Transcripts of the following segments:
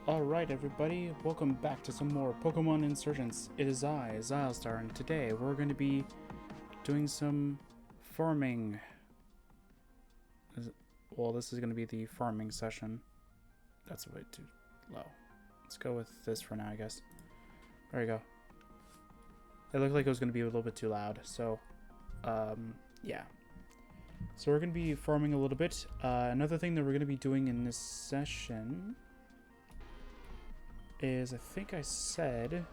Alright everybody, welcome back to some more Pokemon Insurgence. It is I, Xilestar, and today we're going to be doing some farming. Well, this is going to be the farming session. That's a way too low. Let's go with this for now, I guess. There we go. It looked like it was going to be a little bit too loud, so, yeah. So we're going to be farming a little bit. Another thing that we're going to be doing in this session is, I think I said,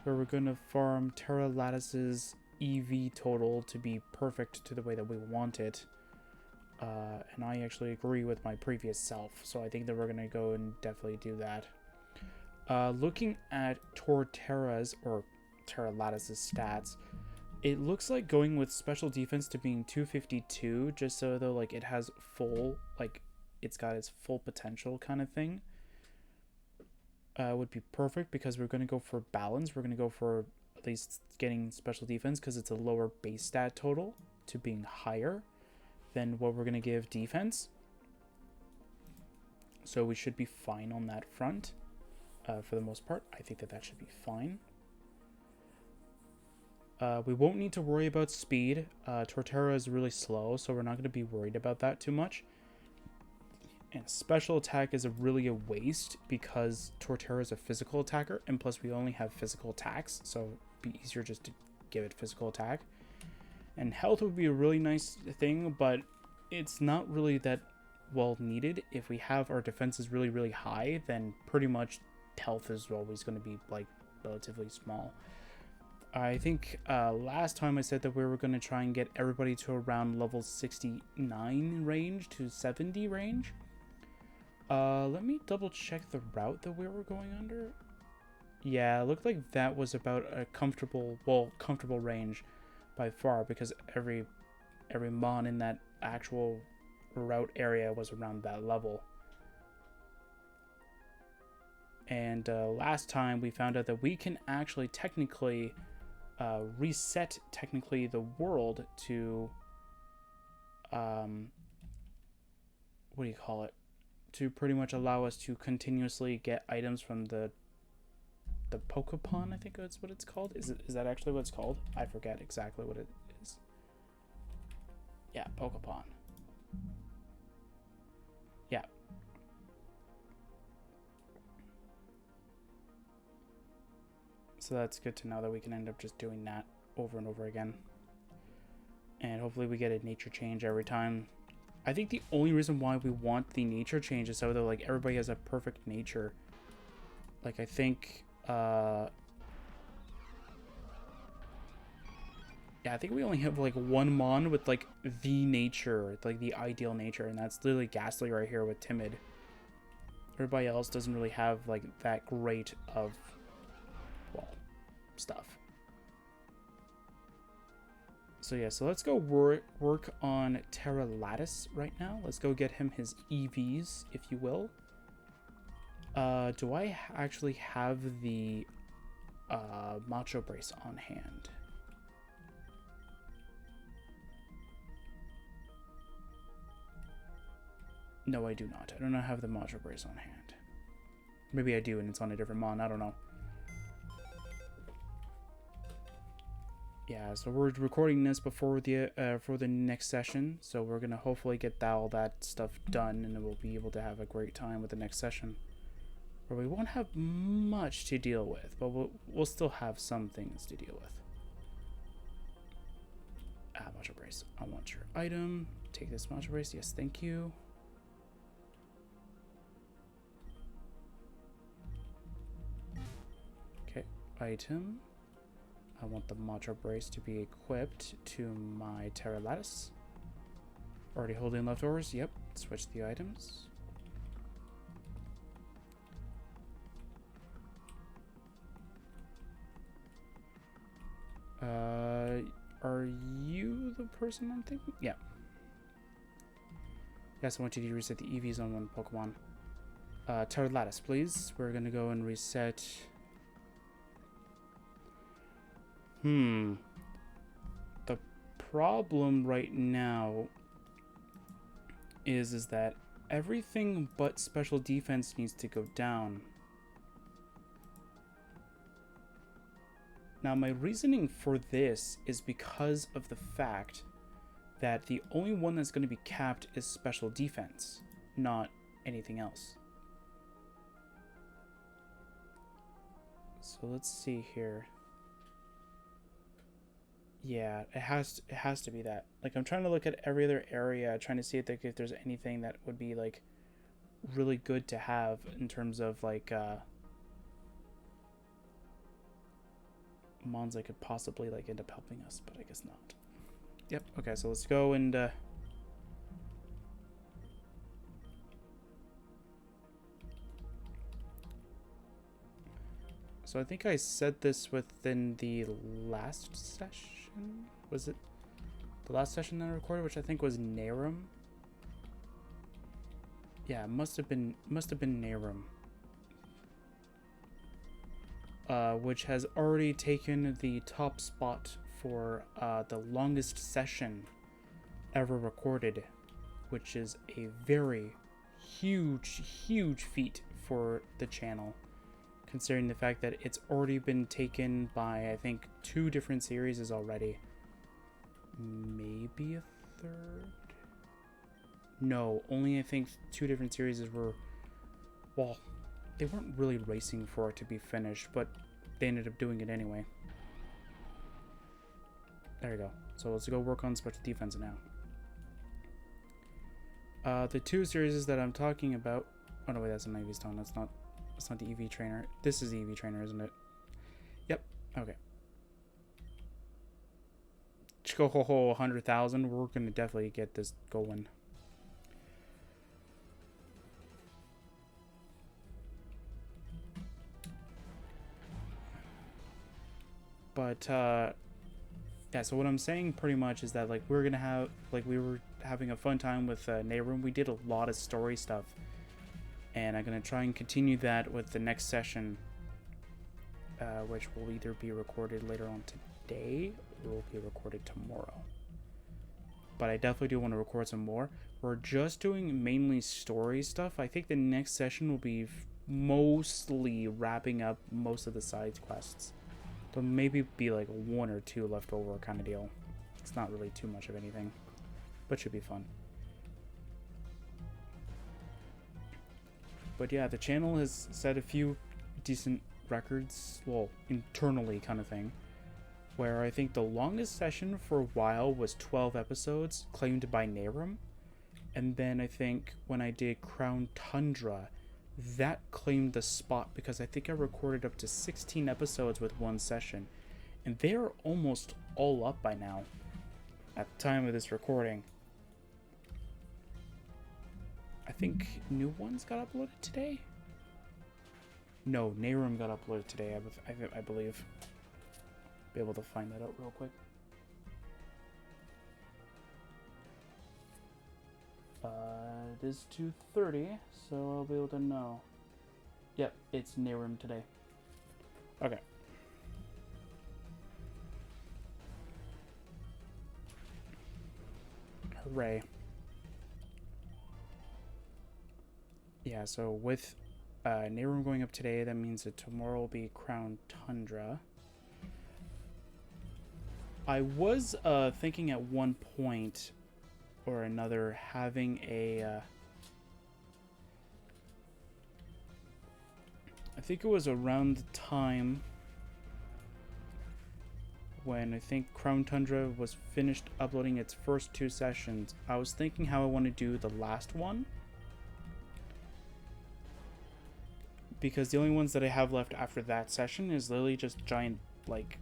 where we're going to farm Terra Lattice's EV total to be perfect to the way that we want it. And I actually agree with my previous self, so I think that we're going to go and definitely do that. Looking at Torterra's, or Terra Lattice's stats, it looks like going with special defense to being 252, just so though, like, it has full, like, it's got its full potential kind of thing. Would be perfect because we're going to go for balance. We're going to go for at least getting special defense because it's a lower base stat total to being higher than what we're going to give defense. So we should be fine on that front for the most part. I think that that should be fine. We won't need to worry about speed. Torterra is really slow, so we're not going to be worried about that too much. And special attack is really a waste because Torterra is a physical attacker, and plus we only have physical attacks, so it'd be easier just to give it physical attack. And health would be a really nice thing, but it's not really that well needed. If we have our defenses really high, then pretty much health is always going to be like relatively small. I think last time I said that we were going to try and get everybody to around level 69 range to 70 range. Let me double check the route that we were going under. Yeah, it looked like that was about a comfortable range by far, because every mon in that actual route area was around that level. And last time we found out that we can actually technically reset the world to what do you call it? To pretty much allow us to continuously get items from the Pokepon, I think that's what it's called. Is that actually what it's called? I forget exactly what it is. Yeah, Pokepon. Yeah. So that's good to know that we can end up just doing that over and over again. And hopefully we get a nature change every time. I think the only reason why we want the nature change is so that, like, everybody has a perfect nature. Like, I think, yeah, I think we only have, like, one mon with, like, the nature, like, the ideal nature, and that's literally Ghastly right here with Timid. Everybody else doesn't really have, like, that great of, well, stuff. So yeah, so let's go work on Terra Lattice right now. Let's go get him his EVs, if you will. Do I actually have the Macho Brace on hand? No, I do not. I do not have the Macho Brace on hand. Maybe I do and it's on a different mon, I don't know. Yeah, so we're recording this before the for the next session, so we're gonna hopefully get all that stuff done, and then we'll be able to have a great time with the next session, where we won't have much to deal with, but we'll still have some things to deal with. Macho Brace. I want your item. Take this Macho Brace. Yes, thank you. Okay, item. I want the Macho Brace to be equipped to my Terra Lattice. Already holding leftovers? Yep. Switch the items. Are you the person I'm thinking? Yeah. Yes, I want you to reset the EVs on one Pokemon. Terra Lattice, please. We're gonna go and reset. The problem right now is that everything but special defense needs to go down. Now, my reasoning for this is because of the fact that the only one that's going to be capped is special defense, not anything else. So let's see here. Yeah, it has to be that. Like, I'm trying to look at every other area, trying to see if there's anything that would be like really good to have in terms of like mons that could possibly like end up helping us, but I guess not. Yep. Okay, so let's go and so I think I said this within the last session. Was it the last session that I recorded, which I think was Narum? Yeah, it must have been Narum. Which has already taken the top spot for the longest session ever recorded, which is a very huge feat for the channel, considering the fact that it's already been taken by, I think, 2 different series already. Maybe a 3rd? No, only I think 2 different series were, well, they weren't really racing for it to be finished, but they ended up doing it anyway. There you go. So let's go work on special defense now. The 2 series that I'm talking about. Oh no, wait, that's an IV Stone. That's not the EV trainer. This is the EV trainer, isn't it? Yep. Okay. Chikohoho 100,000. We're gonna definitely get this going. But yeah, so what I'm saying pretty much is that like we were having a fun time with Narum. We did a lot of story stuff, and I'm gonna try and continue that with the next session, which will either be recorded later on today or will be recorded tomorrow. But I definitely do want to record some more. We're just doing mainly story stuff. I think the next session will be mostly wrapping up most of the side quests. There'll maybe be like 1 or 2 left over kind of deal. It's not really too much of anything, but should be fun. But yeah, the channel has set a few decent records, well, internally kind of thing, where I think the longest session for a while was 12 episodes, claimed by Narum. And then I think when I did Crown Tundra, that claimed the spot because I think I recorded up to 16 episodes with 1 session, and they are almost all up by now at the time of this recording. I think new ones got uploaded today. No, Narum got uploaded today, I believe. Be able to find that out real quick. It is 2:30, so I'll be able to know. Yep, it's Narum today. Okay. Hooray. Yeah, so with Narum going up today, that means that tomorrow will be Crown Tundra. I was thinking at one point or another having a I think it was around the time when I think Crown Tundra was finished uploading its first 2 sessions. I was thinking how I want to do the last one, because the only ones that I have left after that session is literally just giant like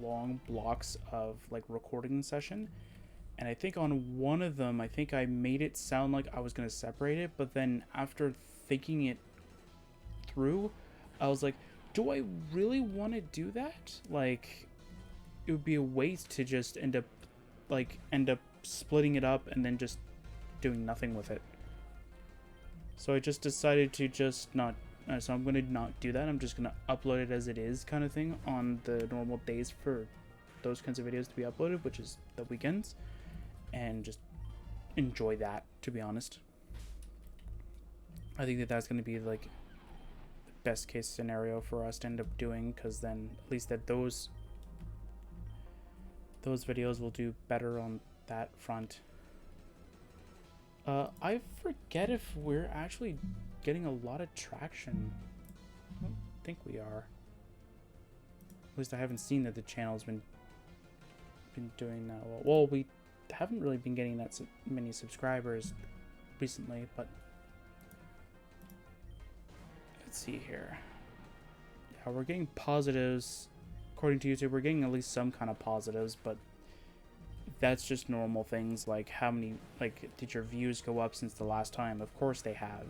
long blocks of like recording session. And I think on one of them, I think I made it sound like I was going to separate it, but then after thinking it through, I was like, do I really want to do that? Like, it would be a waste to just end up splitting it up and then just doing nothing with it. So I just decided to just not, so I'm going to not do that. I'm just going to upload it as it is kind of thing on the normal days for those kinds of videos to be uploaded, which is the weekends. And just, enjoy that, to be honest. I think that that's going to be like the best case scenario for us to end up doing, because then at least that those videos will do better on that front. I forget if we're actually getting a lot of traction. I don't think we are. At least I haven't seen that the channel's been doing that well. Well, we haven't really been getting that many subscribers recently, but let's see here. Yeah, we're getting positives. According to YouTube, we're getting at least some kind of positives, but that's just normal things, like how many, like, did your views go up since the last time? Of course they have.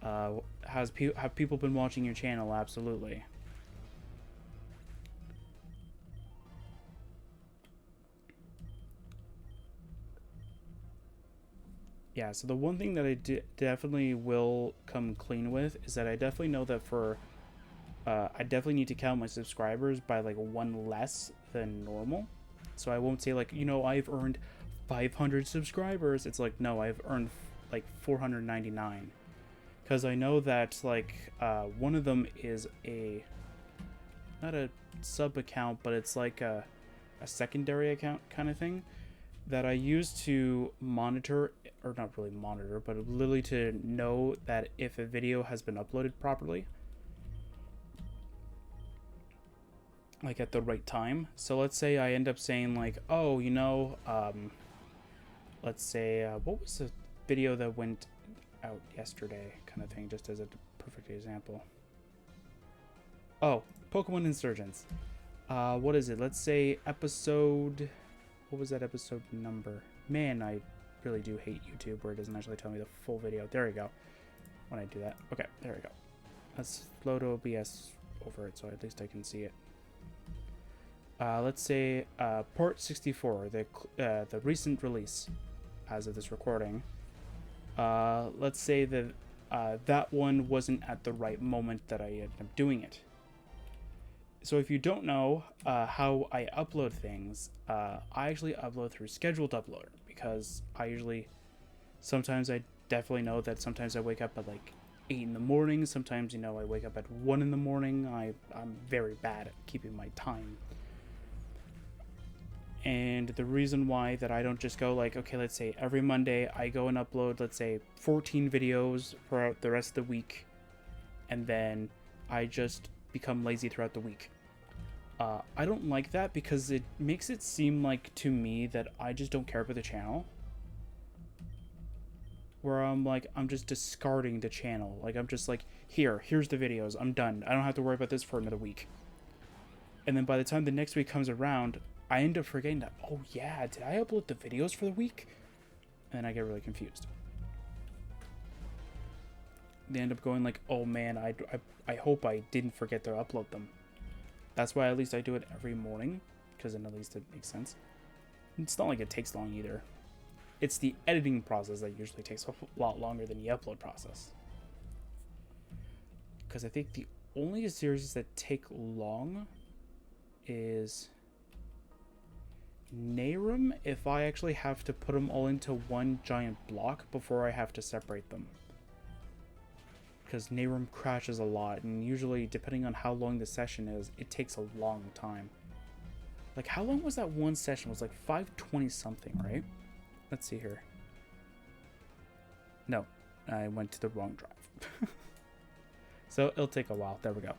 Have people been watching your channel? Absolutely. Yeah, so the one thing that I definitely will come clean with is that I definitely know that for I definitely need to count my subscribers by like one less than normal. So I won't say like, you know, I've earned 500 subscribers. It's like, no, I've earned like 499. Because I know that like one of them is not a sub account, but it's like a secondary account kind of thing that I use to monitor, or not really monitor, but literally to know that if a video has been uploaded properly, like at the right time. So let's say I end up saying like, oh, you know, let's say what was the video that went out yesterday kind of thing, just as a perfect example. Oh, Pokemon Insurgence. What is it? Let's say episode, what was that episode number? Man, I really do hate YouTube where it doesn't actually tell me the full video. There we go. When I do that. Okay, there we go. Let's load OBS over it so at least I can see it. Let's say port 64, the recent release as of this recording. Let's say that that one wasn't at the right moment that I ended up doing it. So if you don't know how I upload things, I actually upload through scheduled uploader, because sometimes I definitely know that sometimes I wake up at like 8 in the morning. Sometimes, you know, I wake up at 1 in the morning. I'm very bad at keeping my time. And the reason why that I don't just go like, okay, let's say every Monday I go and upload, let's say 14 videos for the rest of the week, and then I just become lazy throughout the week. I don't like that, because it makes it seem like to me that I just don't care about the channel. Where I'm like, I'm just discarding the channel. Like, I'm just like, here's the videos. I'm done. I don't have to worry about this for another week. And then by the time the next week comes around, I end up forgetting that, oh yeah, did I upload the videos for the week? And then I get really confused. They end up going like, oh man, I hope I didn't forget to upload them. That's why at least I do it every morning, because then at least it makes sense. It's not like it takes long either. It's the editing process that usually takes a lot longer than the upload process. Because I think the only series that take long is Nehrum, if I actually have to put them all into one giant block before I have to separate them. Because Nehrum crashes a lot, and usually, depending on how long the session is, it takes a long time. Like, how long was that one session? It was like 520 something, right? Let's see here. No, I went to the wrong drive. So it'll take a while. There we go.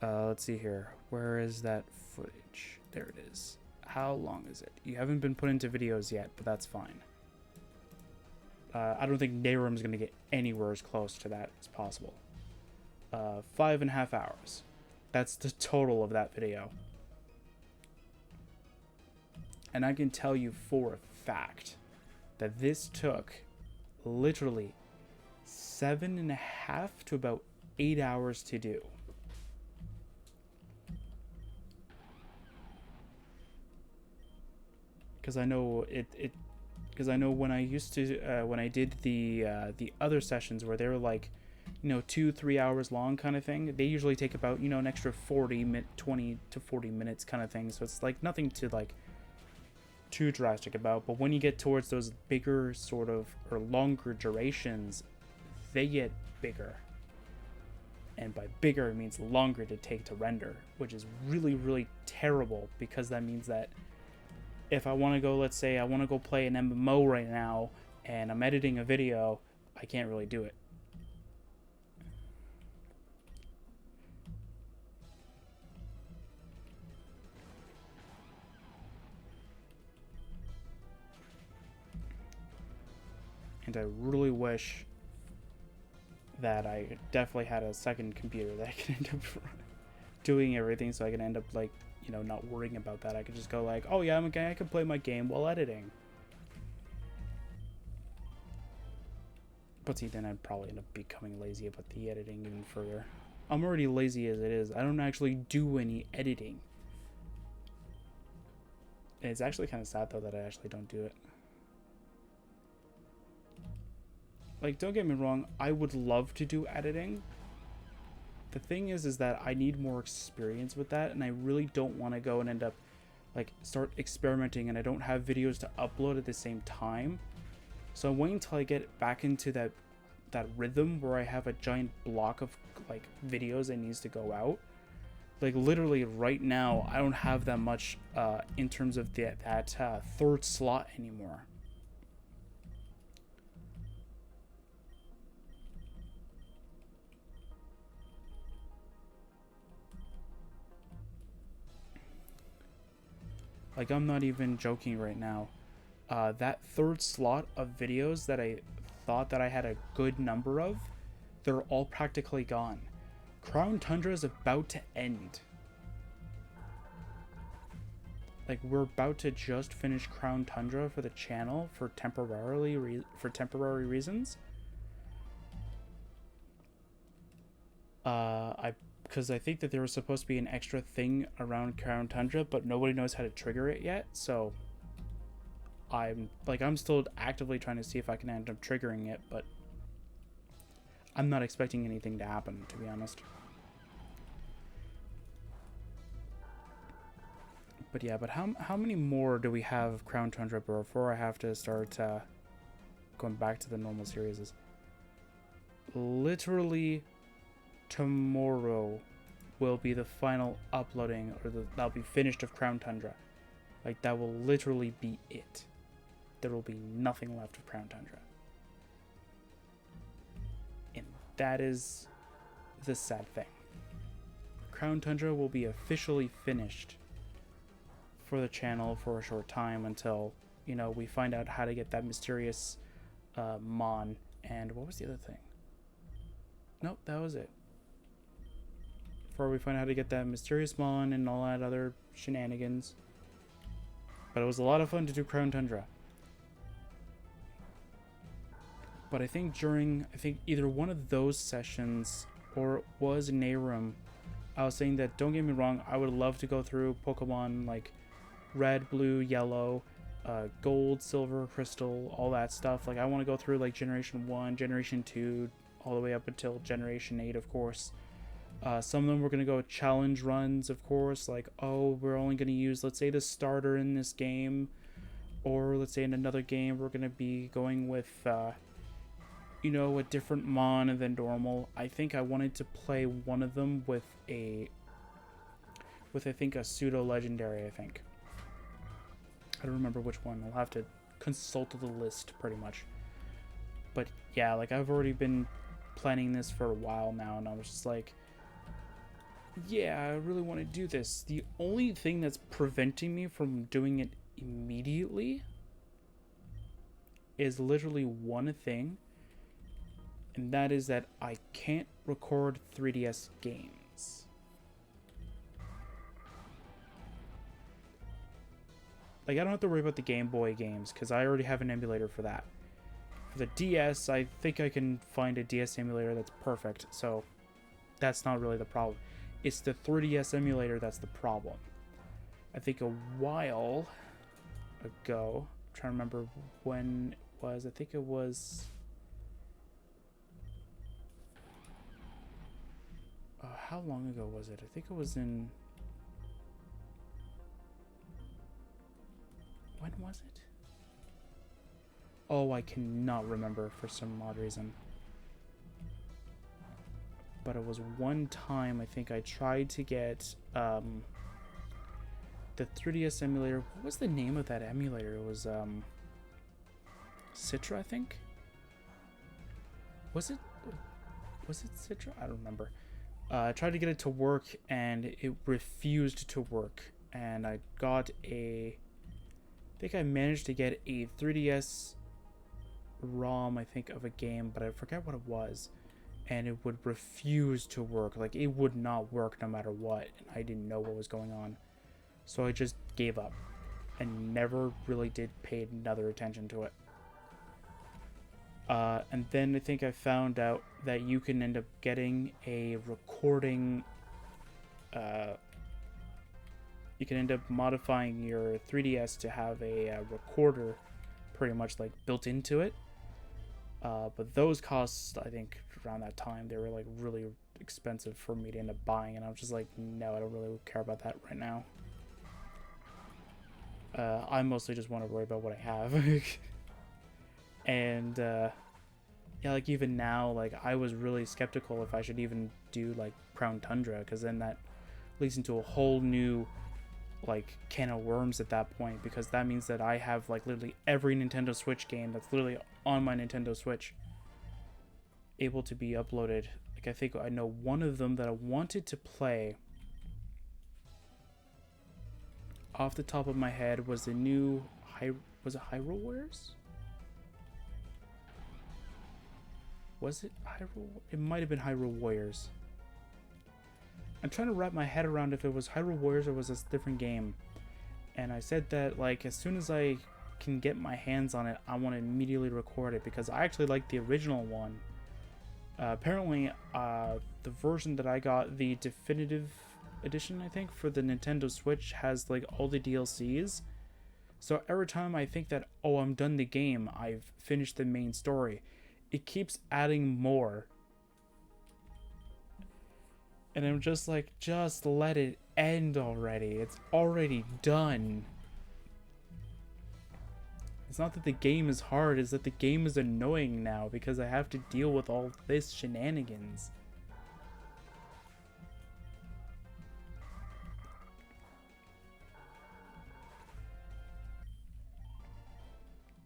Let's see here. Where is that footage? There it is. How long is it? You haven't been put into videos yet, but that's fine. I don't think Nehrum's going to get anywhere as close to that as possible. 5.5 hours. That's the total of that video. And I can tell you for a fact that this took literally 7.5 to about 8 hours to do. Because I know because I know when I used to when I did the other sessions where they were like, you know, 2-3 hours long kind of thing, they usually take about, you know, an extra 20 to 40 minutes kind of thing. So it's like nothing to like too drastic about. But when you get towards those bigger sort of or longer durations, they get bigger. And by bigger, it means longer to take to render, which is really, really terrible, because that means that if I want to go, let's say I want to go play an MMO right now and I'm editing a video, I can't really do it. And I really wish that I definitely had a second computer that I could end up doing everything, so I can end up, like, you know, not worrying about that. I could just go like, oh yeah, I can play my game while editing. But see, then I'd probably end up becoming lazy about the editing even further. I'm already lazy as it is. I don't actually do any editing. And it's actually kind of sad, though, that I actually don't do it. Like, don't get me wrong, I would love to do editing. The thing is that I need more experience with that, and I really don't want to go and end up, like, start experimenting, and I don't have videos to upload at the same time. So I'm waiting until I get back into that rhythm where I have a giant block of, like, videos that needs to go out. Like, literally right now, I don't have that much in terms of that third slot anymore. Like, I'm not even joking right now. That third slot of videos that I thought that I had a good number of, they're all practically gone. Crown Tundra is about to end. Like, we're about to just finish Crown Tundra for the channel for temporary reasons. Because I think that there was supposed to be an extra thing around Crown Tundra, but nobody knows how to trigger it yet, so I'm still actively trying to see if I can end up triggering it, but I'm not expecting anything to happen, to be honest. But yeah, but how many more do we have of Crown Tundra before I have to start going back to the normal series? Literally tomorrow will be the final uploading, or that'll be finished of Crown Tundra. Like, that will literally be it. There will be nothing left of Crown Tundra. And that is the sad thing. Crown Tundra will be officially finished for the channel for a short time until, you know, we find out how to get that mysterious Mon. And what was the other thing? Nope, that was it. Before we find out how to get that mysterious Mon and all that other shenanigans. But it was a lot of fun to do Crown Tundra. But I think either one of those sessions, or it was Nehrum, I was saying that, don't get me wrong, I would love to go through Pokemon like red, blue, yellow, gold, silver, crystal, all that stuff. Like, I want to go through like Generation 1, Generation 2, all the way up until Generation 8, of course. Some of them we're going to go challenge runs, of course, like, oh, we're only going to use, let's say, the starter in this game, or let's say in another game we're going to be going with, you know, a different Mon than normal. I think I wanted to play one of them with I think a pseudo-legendary, I think. I don't remember which one. I'll have to consult the list, pretty much. But yeah, like, I've already been planning this for a while now, and I was just like, yeah, I really want to do this. The only thing that's preventing me from doing it immediately is literally one thing, and that is that I can't record 3DS games. Like, I don't have to worry about the Game Boy games, because I already have an emulator for that. For the DS, I think I can find a DS emulator that's perfect, so that's not really the problem. It's the 3DS emulator that's the problem. I think a while ago, I'm trying to remember when it was, I think it was... how long ago was it? I think it was in... When was it? Oh, I cannot remember for some odd reason. But it was one time I think I tried to get the 3DS emulator. What was the name of that emulator? It was Citra, I think. Was it Citra? I don't remember. I tried to get it to work and it refused to work. And I got I think I managed to get a 3DS ROM, I think, of a game, but I forget what it was. And it would refuse to work. Like, it would not work no matter what. And I didn't know what was going on. So I just gave up. And never really did pay another attention to it. And then I think I found out that you can end up getting a recording. You can end up modifying your 3DS to have a recorder pretty much like built into it. But those costs, I think, around that time, they were like really expensive for me to end up buying. And I was just like, no, I don't really care about that right now. I mostly just want to worry about what I have. And yeah, like even now, like I was really skeptical if I should even do like Crown Tundra, because then that leads into a whole new like can of worms at that point, because that means that I have like literally every Nintendo Switch game that's literally on my Nintendo Switch able to be uploaded. Like I think I know one of them that I wanted to play off the top of my head was the new was it Hyrule Warriors? Was it Hyrule? It might have been Hyrule Warriors. I'm trying to wrap my head around if it was Hyrule Warriors or was this a different game. And I said that like as soon as I can get my hands on it, I want to immediately record it, because I actually like the original one. Apparently, the version that I got, the definitive edition, I think, for the Nintendo Switch has like all the DLCs. So every time I think that, oh, I'm done the game, I've finished the main story, it keeps adding more. And I'm just like, just let it end already. It's already done. It's not that the game is hard, it's that the game is annoying now because I have to deal with all this shenanigans.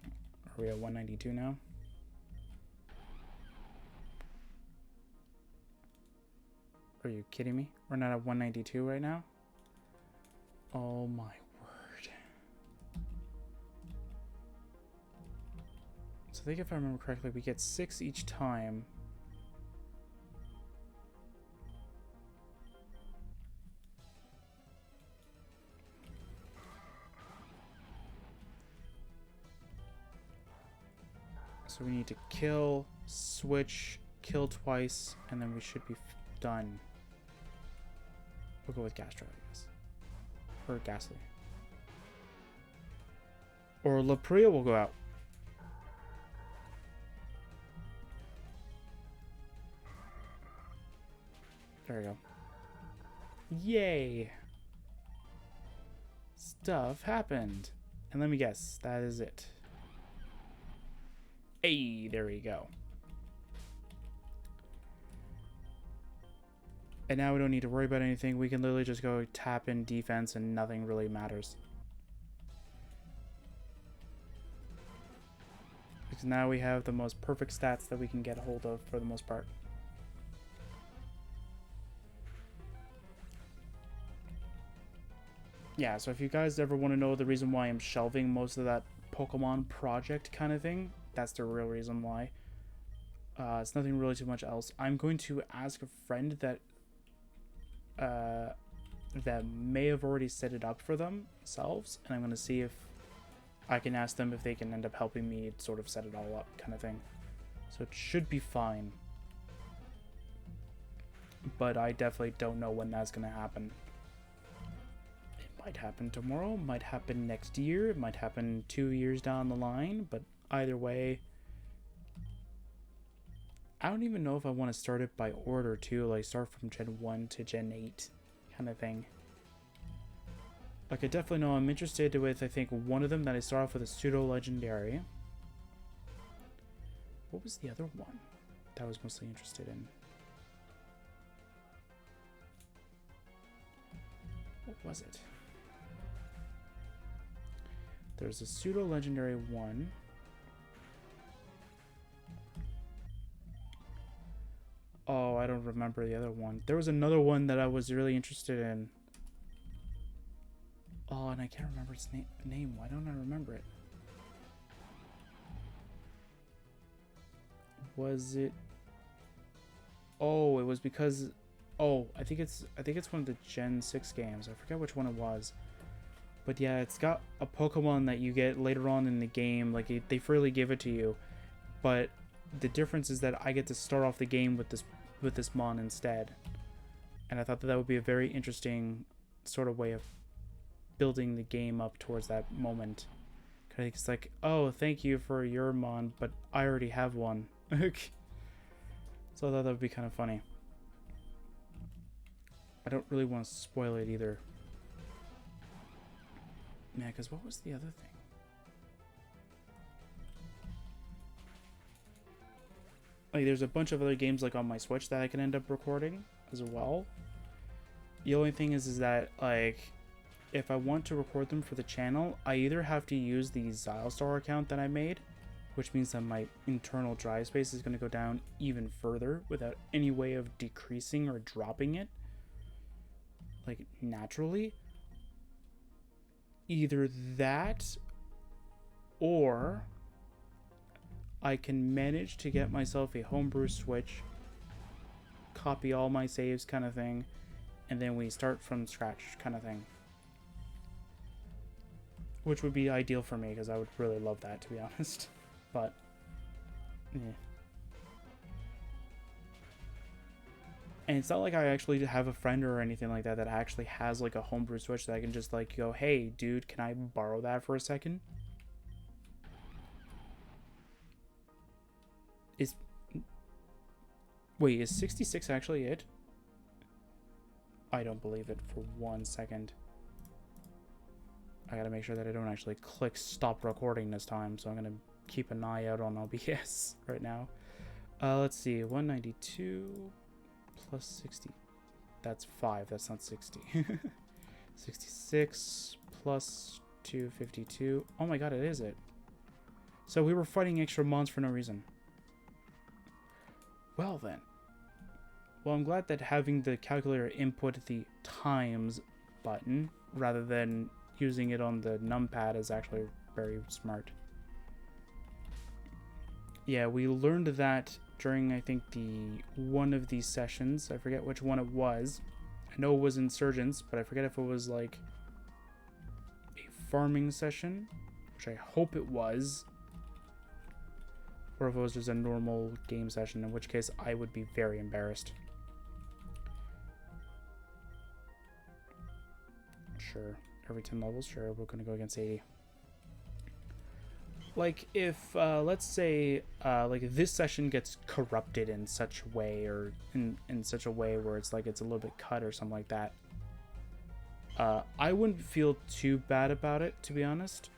Are we at 192 now? Are you kidding me? We're not at 192 right now? Oh my word. So I think if I remember correctly, we get 6 each time. So we need to kill, switch, kill twice, and then we should be done. We'll go with Gastro, I guess. Or Ghastly. Or Lapria will go out. There we go. Yay! Stuff happened. And let me guess, that is it. Hey, there we go. And now we don't need to worry about anything. We can literally just go tap in defense and nothing really matters. Because now we have the most perfect stats that we can get a hold of for the most part. Yeah, so if you guys ever want to know the reason why I'm shelving most of that Pokemon project kind of thing, that's the real reason why. It's nothing really too much else. I'm going to ask a friend that that may have already set it up for themselves, and I'm going to see if I can ask them if they can end up helping me sort of set it all up kind of thing. So it should be fine. But I definitely don't know when that's going to happen. It might happen tomorrow, might happen next year, it might happen 2 years down the line, but either way, I don't even know if I want to start it by order too, like start from Gen 1 to Gen 8 kind of thing. Like, I definitely know I'm interested with, I think, one of them that I start off with a pseudo-legendary. What was the other one that I was mostly interested in? What was it? There's a pseudo-legendary one. Oh, I don't remember the other one. There was another one that I was really interested in. Oh, and I can't remember its name. Why don't I remember it? Was it? Oh, it was because. Oh, I think it's one of the Gen 6 games. I forget which one it was. But yeah, it's got a Pokemon that you get later on in the game. Like, they freely give it to you. But the difference is that I get to start off the game with this Mon instead. And I thought that would be a very interesting sort of way of building the game up towards that moment. Cause it's like, oh, thank you for your Mon, but I already have one. So I thought that would be kind of funny. I don't really want to spoil it either. Yeah, because what was the other thing? Like, there's a bunch of other games like on my Switch that I can end up recording as well. The only thing is that, like, if I want to record them for the channel, I either have to use the Xilestar account that I made, which means that my internal drive space is going to go down even further without any way of decreasing or dropping it, like, naturally. Either that, or I can manage to get myself a homebrew Switch, copy all my saves kind of thing, and then we start from scratch kind of thing. Which would be ideal for me, because I would really love that, to be honest. But, yeah. And it's not like I actually have a friend or anything like that that actually has, like, a homebrew Switch that I can just, like, go, hey, dude, can I borrow that for a second? Wait, is 66 actually it? I don't believe it for 1 second. I gotta make sure that I don't actually click stop recording this time, so I'm gonna keep an eye out on OBS right now. Let's see, 192 plus 60. That's 5, that's not 60. 66 plus 252. Oh my god, it is it. So we were fighting extra mons for no reason. Well then. Well, I'm glad that having the calculator input the times button rather than using it on the numpad is actually very smart. Yeah, we learned that during, I think, one of these sessions. I forget which one it was. I know it was Insurgence, but I forget if it was like a farming session, which I hope it was, or if it was just a normal game session, in which case I would be very embarrassed. Sure. Every 10 levels, sure, we're gonna go against 80. Like, if, let's say, like, this session gets corrupted in such a way, or in such a way where it's, like, it's a little bit cut or something like that, I wouldn't feel too bad about it, to be honest.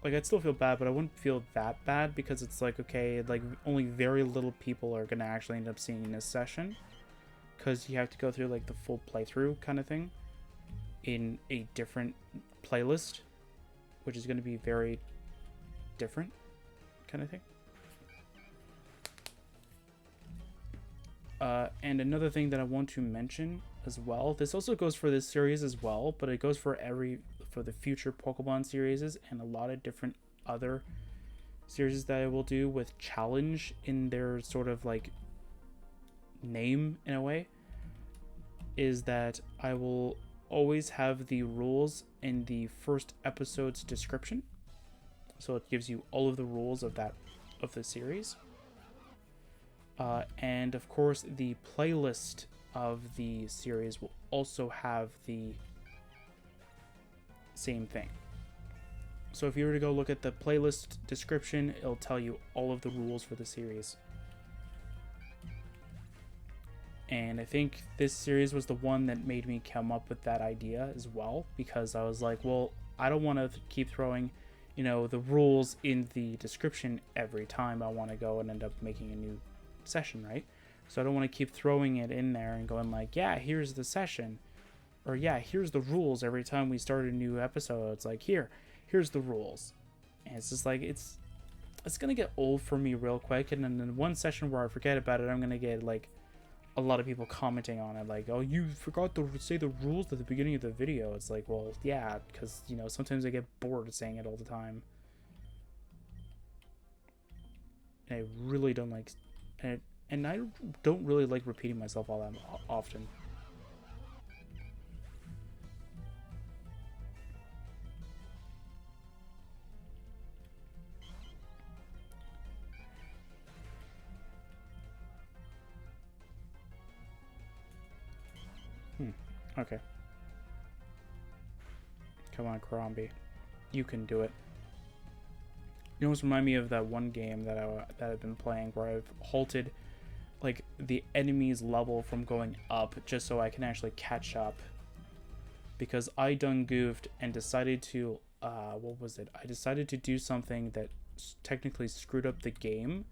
Like, I'd still feel bad, but I wouldn't feel that bad, because it's like, okay, like, only very little people are gonna actually end up seeing this session, because you have to go through, like, the full playthrough kind of thing in a different playlist, which is going to be very different kind of thing. And another thing that I want to mention as well, this also goes for this series as well, but it goes for the future Pokemon series and a lot of different other series that I will do with challenge in their sort of like name in a way, is that I will always have the rules in the first episode's description, so it gives you all of the rules of the series, and of course the playlist of the series will also have the same thing. So if you were to go look at the playlist description, it'll tell you all of the rules for the series. And I think this series was the one that made me come up with that idea as well, because I was like, well, I don't want to keep throwing, you know, the rules in the description every time I want to go and end up making a new session, right? So I don't want to keep throwing it in there and going like, yeah, here's the session, or yeah, here's the rules every time we start a new episode. It's like, here's the rules. And it's just like, it's gonna get old for me real quick, and then in one session where I forget about it, I'm gonna get like a lot of people commenting on it, like, oh, you forgot to say the rules at the beginning of the video. It's like, well, yeah, because, you know, sometimes I get bored of saying it all the time, and I really don't like, and I don't really like repeating myself all that often. Okay. Come on, Karambi. You can do it. You almost remind me of that one game that I've been playing where I've halted like the enemy's level from going up just so I can actually catch up. Because I done goofed and decided to, what was it? I decided to do something that technically screwed up the game.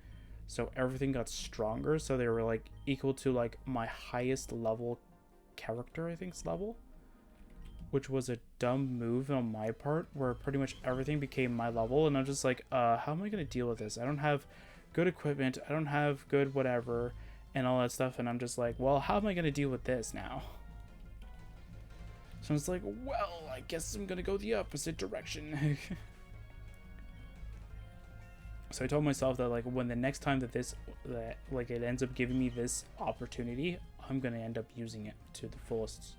So everything got stronger. So they were like equal to like my highest level character, I think's level, which was a dumb move on my part, where pretty much everything became my level, and I'm just like, how am I gonna deal with this? I don't have good equipment, I don't have good whatever, and all that stuff, and I'm just like, well, how am I gonna deal with this now? So it's like, well, I guess I'm gonna go the opposite direction. So I told myself that like when the next time that like it ends up giving me this opportunity, I'm gonna end up using it to the fullest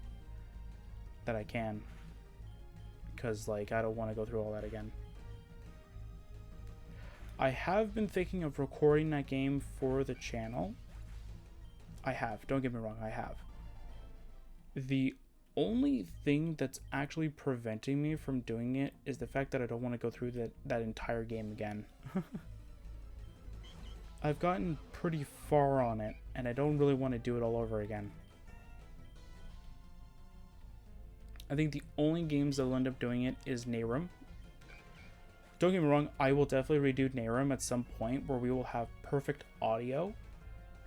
that I can, because like I don't want to go through all that again. I have been thinking of recording that game for the channel. I have, don't get me wrong, I have. The only thing that's actually preventing me from doing it is the fact that I don't want to go through that entire game again. I've gotten pretty far on it, and I don't really want to do it all over again. I think the only games that'll end up doing it is Nehrim. Don't get me wrong, I will definitely redo Nehrim at some point where we will have perfect audio,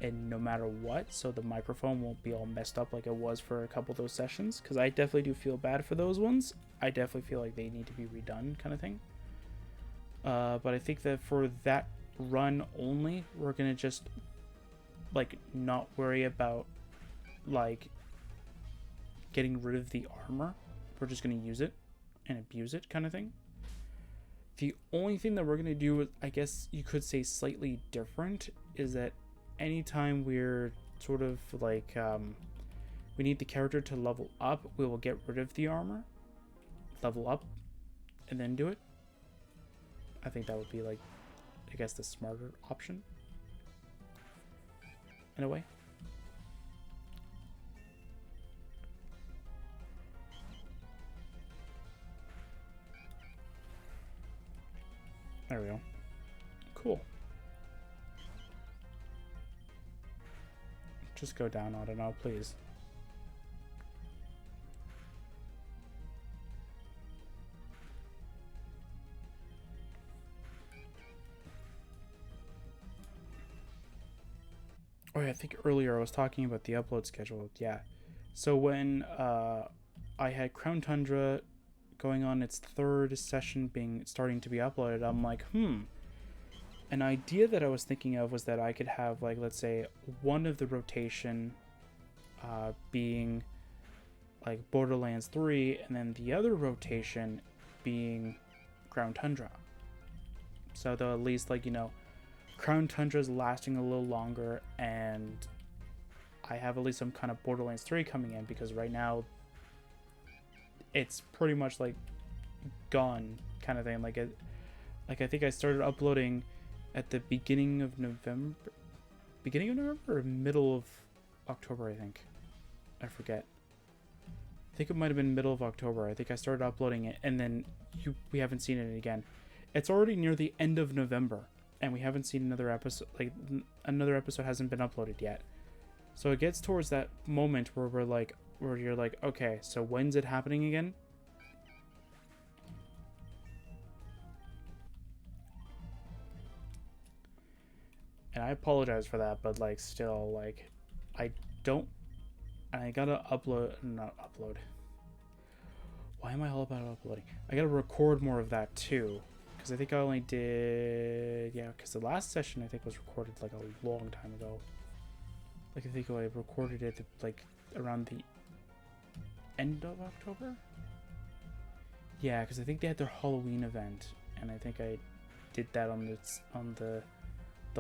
and no matter what, so the microphone won't be all messed up like it was for a couple of those sessions, because I definitely do feel bad for those ones. I definitely feel like they need to be redone, kind of thing. But I think that for that run only, we're gonna just like not worry about like getting rid of the armor. We're just gonna use it and abuse it, kind of thing. The only thing that we're gonna do, I guess you could say slightly different, is that anytime we're sort of like we need the character to level up, we will get rid of the armor, level up, and then do it. I think that would be like, I guess, the smarter option in a way. There we go. Cool. Just go down, I don't know, please. Oh yeah, I think earlier I was talking about the upload schedule. Yeah. So when I had Crown Tundra going on its third session starting to be uploaded, I'm like, an idea that I was thinking of was that I could have, like, let's say one of the rotation being like Borderlands 3, and then the other rotation being Crown Tundra. So they'll at least, like, you know, Crown Tundra's lasting a little longer, and I have at least some kind of Borderlands 3 coming in, because right now it's pretty much like gone, kind of thing. Like I think I started uploading at the beginning of November or middle of October, I think. I forget. I think it might have been middle of October. I think I started uploading it, and then we haven't seen it again. It's already near the end of November, and we haven't seen another episode. Like, another episode hasn't been uploaded yet. So it gets towards that moment where where you're like, okay, so when's it happening again? And I apologize for that, but like still, like I don't, I gotta not upload. Why am I all about uploading? I gotta record more of that too, because I think I only did, yeah, because the last session I think was recorded like a long time ago. Like I think I recorded it like around the end of October. Yeah, because I think they had their Halloween event, and I think I did that on the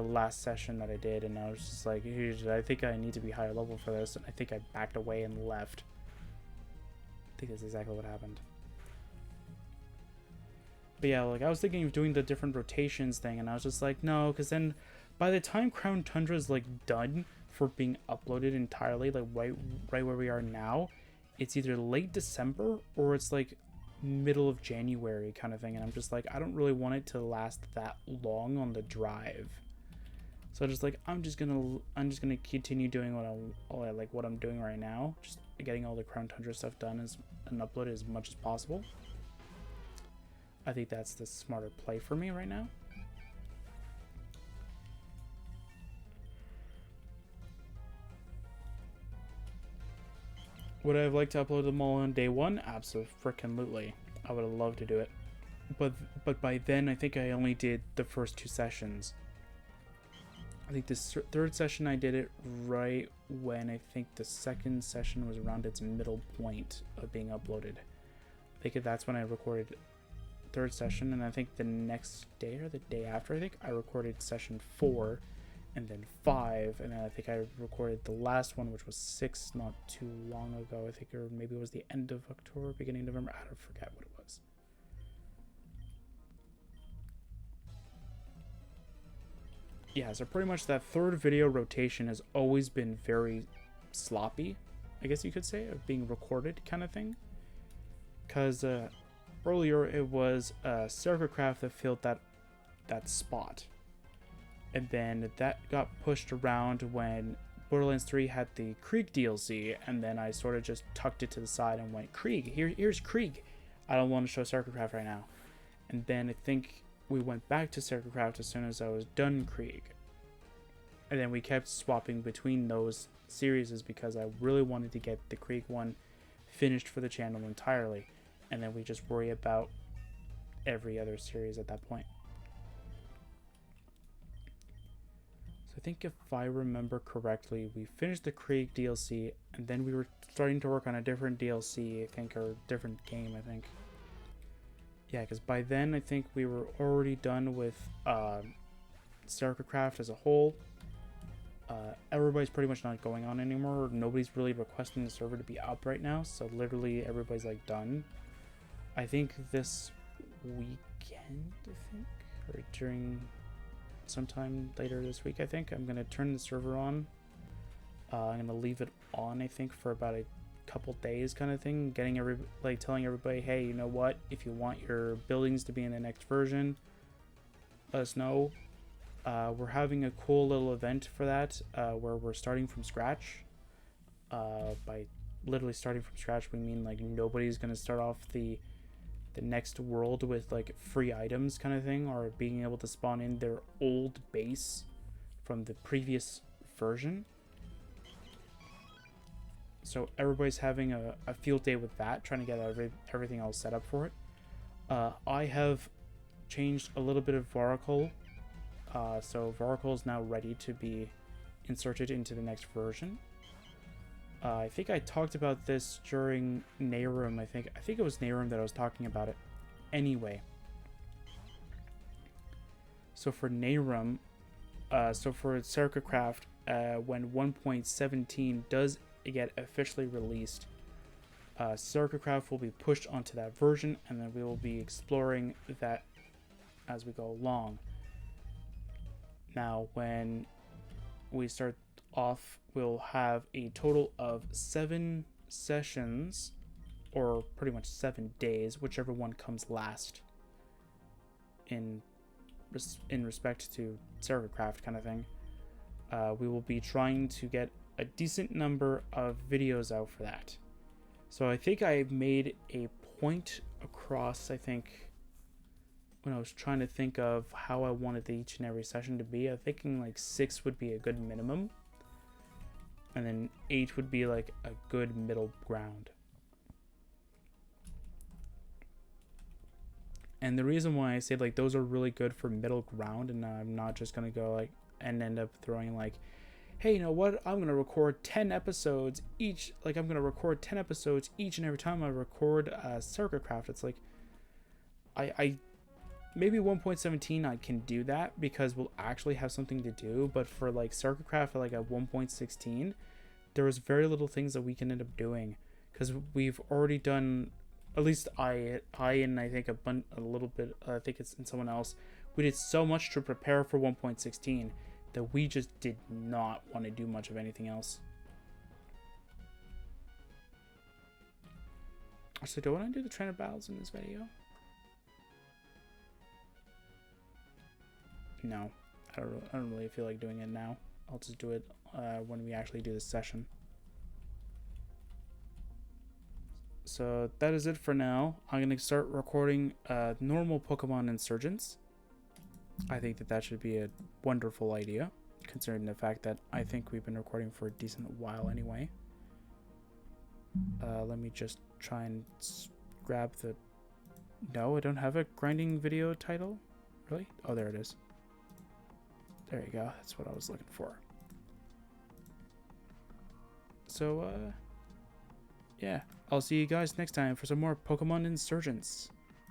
last session that I did, and I was just like, I think I need to be higher level for this, and I think I backed away and left. I think that's exactly what happened. But yeah, like I was thinking of doing the different rotations thing, and I was just like, no, because then by the time Crown Tundra is like done for being uploaded entirely, like right where we are now, it's either late December or it's like middle of January kind of thing, and I'm just like, I don't really want it to last that long on the drive. So just like I'm just gonna continue doing what I'm doing right now, just getting all the Crown Tundra stuff done and uploaded as much as possible. I think that's the smarter play for me right now. Would I have liked to upload them all on day one? Absolutely. I would have loved to do it. But by then, I think I only did the first 2 sessions. I think this third session I did it right when I think the second session was around its middle point of being uploaded. I think that's when I recorded third session, and I think the next day or the day after, I think I recorded session 4 and then 5, and then I think I recorded the last one, which was 6 not too long ago, I think, or maybe it was the end of October, beginning of November. I don't forget what it was. Yeah, so pretty much that third video rotation has always been very sloppy, I guess you could say, of being recorded kind of thing. Because earlier it was Servercraft that filled that spot. And then that got pushed around when Borderlands 3 had the Krieg DLC, and then I sort of just tucked it to the side and went, Krieg, here's Krieg. I don't want to show Servercraft right now. And then I think we went back to Servercraft as soon as I was done Krieg. And then we kept swapping between those series because I really wanted to get the Krieg one finished for the channel entirely. And then we just worry about every other series at that point. So I think if I remember correctly, we finished the Krieg DLC, and then we were starting to work on a different DLC, I think, or different game, I think. Yeah, because by then I think we were already done with Servercraft as a whole. Everybody's pretty much not going on anymore. Nobody's really requesting the server to be up right now, so literally everybody's like done. I think this weekend, or during sometime later this week, I think I'm gonna turn the server on. I'm gonna leave it on, I think, for about a couple days kind of thing, telling everybody, hey, you know what, if you want your buildings to be in the next version, let us know. We're having a cool little event for that, where we're starting from scratch. By literally starting from scratch, we mean like nobody's gonna start off the next world with like free items kind of thing, or being able to spawn in their old base from the previous version. So everybody's having a field day with that, trying to get everything all set up for it. I have changed a little bit of Varacol. So Varacol is now ready to be inserted into the next version. I think I talked about this during Nayrum. I think it was Nayrum that I was talking about it. Anyway. So for Nayrum, so for Servercraft, when 1.17 does get officially released, Servercraft will be pushed onto that version, and then we will be exploring that as we go along. Now, when we start off, we'll have a total of 7 sessions, or pretty much 7 days, whichever one comes last in respect to Servercraft kind of thing. We will be trying to get a decent number of videos out for that. So I think I made a point across, I think, when I was trying to think of how I wanted each and every session to be. I'm thinking like 6 would be a good minimum. And then 8 would be like a good middle ground. And the reason why I say like those are really good for middle ground, and I'm not just going to go like and end up throwing like, hey, you know what? I'm going to record 10 episodes each. Like I'm going to record 10 episodes each and every time I record StarCraft. It's like I maybe 1.17 I can do that because we'll actually have something to do, but for like StarCraft like at 1.16 there was very little things that we can end up doing because we've already done, at least I and I think a little bit, I think it's in someone else, we did so much to prepare for 1.16 that we just did not want to do much of anything else. So do I want to do the trainer battles in this video? No, I don't really feel like doing it now. I'll just do it when we actually do this session. So that is it for now. I'm going to start recording normal Pokemon Insurgence. I think that should be a wonderful idea, considering the fact that I think we've been recording for a decent while anyway. Let me just try and grab the... No, I don't have a grinding video title. Really? Oh, there it is. There you go. That's what I was looking for. So, yeah. I'll see you guys next time for some more Pokemon Insurgence.